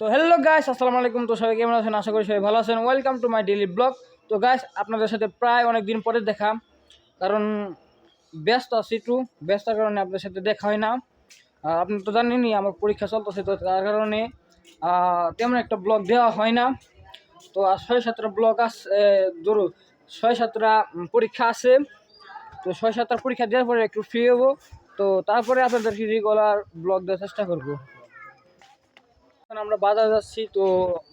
তো hello guys, আসসালামু আলাইকুম। তো সবাই কেমন আছেন? আশা করি সবাই ভালো আছেন। Welcome to my daily blog. তো গাইস, আপনাদের সাথে প্রায় অনেক দিন পরে দেখা, কারণ ব্যস্ত আছি, একটু ব্যস্তার কারণে আপনাদের সাথে দেখা হয় না। আপনি তো জানেনই আমার পরীক্ষা চলতেছে, তো তার কারণে তেমন একটা ব্লগ দেওয়া হয় না। তো আর 6-7টা ব্লগ আছে, ধরো 6-7টা পরীক্ষা আছে। তো 6-7টা পরীক্ষা দেওয়ার পরে একটু ফ্রি হবো, তো তারপরে আপনাদেরকে রেগুলার ব্লগ দেওয়ার চেষ্টা করবো। আমরা বাজার যাচ্ছি, তো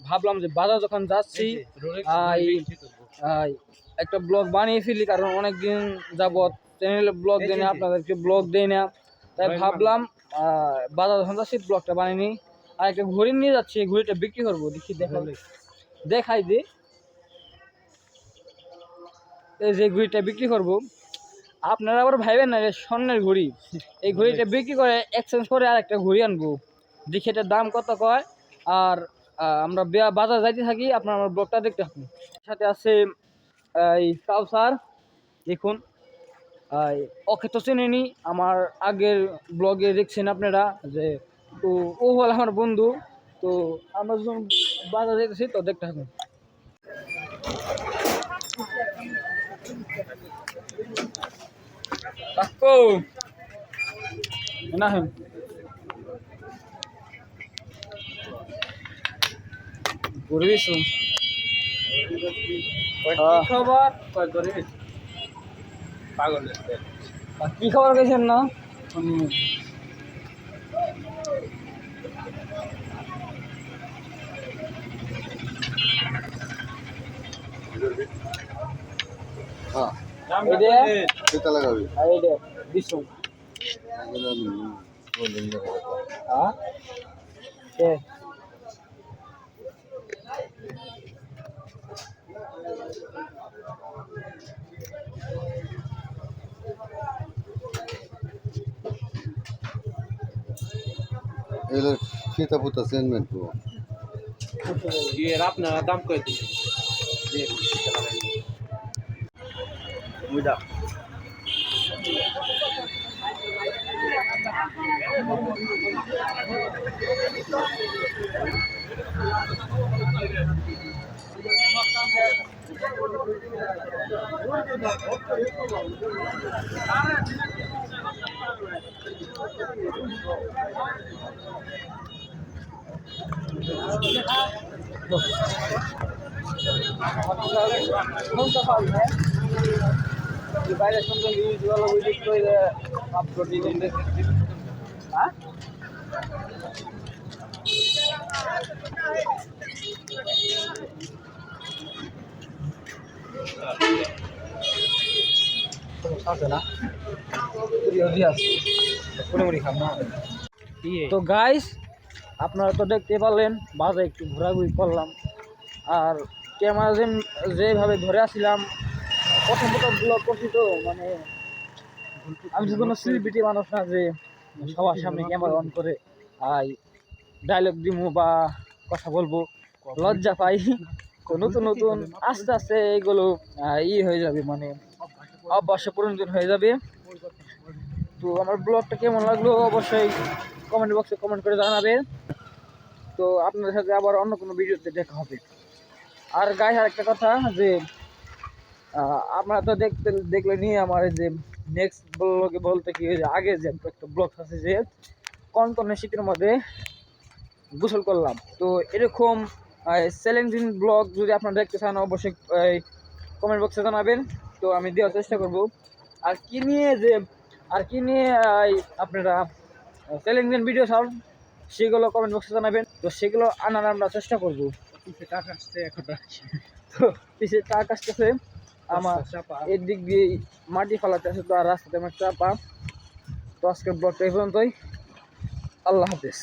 ভাবলাম যে বাজার যখন যাচ্ছি একটা ব্লগ বানিয়ে ফেলি, কারণ অনেকদিন যাবৎ চ্যানেলে ব্লগ দেয় না, আপনাদেরকে ব্লগ দেয় না। তাই ভাবলাম বাজার যখন যাচ্ছি ব্লগটা বানিয়ে নিই। আর একটা ঘড়ি নিয়ে যাচ্ছি, এই ঘড়িটা বিক্রি করবো, দেখি দেখাই যে এই যে ঘড়িটা বিক্রি করবো। আপনারা আবার ভাইবেন না যে স্বর্ণের ঘড়ি, এই ঘড়িটা বিক্রি করে এক্সচেঞ্জ করে আর একটা ঘড়ি আনবো, দেখি এটার দাম কত কয়। আর আমরা বাজার যাইতে থাকি, আপনার আমার ব্লগটা দেখতে থাকুন। সাথে আছে এই কাউসার, দেখুন ওকে তো চেনেনি, আমার আগের ব্লগে দেখছেন আপনারা যে, তো ও হল আমার বন্ধু। তো আমরা যখন বাজার যাইতেছি তো দেখতে থাকুন। কাকু না হ্যাঁ ঘুরবিছু খবর পাগল কি খবর গেছেন না? সীতাপুতা সেনমেন্ট আপনারা দাম করে দিন। বাইরে সুন্দর আপলোড দিবেন। হ্যাঁ তো গাইস, আপনারা তো দেখতে পারলেন বাজারে একটু ঘোরাঘুরি করলাম। আর ক্যামেরা যেভাবে ধরে আসছিলাম, প্রথম ব্লগ করছি, তো মানে আমি যে কোনো সেলিব্রিটি মানুষ না যে সবার সামনে ক্যামেরা অন করে ডায়লগ দিমু বা কথা বলবো, লজ্জা পাই। তো নতুন নতুন আস্তে আস্তে এইগুলো হয়ে যাবে, মানে অভ্যাসে পরিণত হয়ে যাবে। তো আমার ব্লগটা কেমন লাগলো অবশ্যই কমেন্ট বক্সে কমেন্ট করে জানাবে। তো আপনাদের সাথে আবার অন্য কোনো ভিডিওতে দেখা হবে। আর গাইস, আরেকটা কথা যে আপনারা তো দেখলেনি আমার যে নেক্সট ব্লগে বলতে কি, আগে যে একটা ব্লগ আছে যে কনকনে শীতের মধ্যে গোসল করলাম, তো এরকম চ্যালেঞ্জিং ব্লগ যদি আপনারা দেখতে চান অবশ্যই কমেন্ট বক্সে জানাবেন, তো আমি দেওয়ার চেষ্টা করব। আর কি নিয়ে আপনারা চ্যালেঞ্জিং ভিডিও চান সেগুলো কমেন্ট বক্সে জানাবেন, তো সেগুলো আনার আমরা চেষ্টা করব। তো পিছিয়ে টাক আসতেছে, আমার এর দিক দিয়ে মাটি ফালাতে আছে, তো আর রাস্তাতে আমার চাপা। তো আজকের ব্লগটা এই পর্যন্তই। আল্লাহ হাফেজ।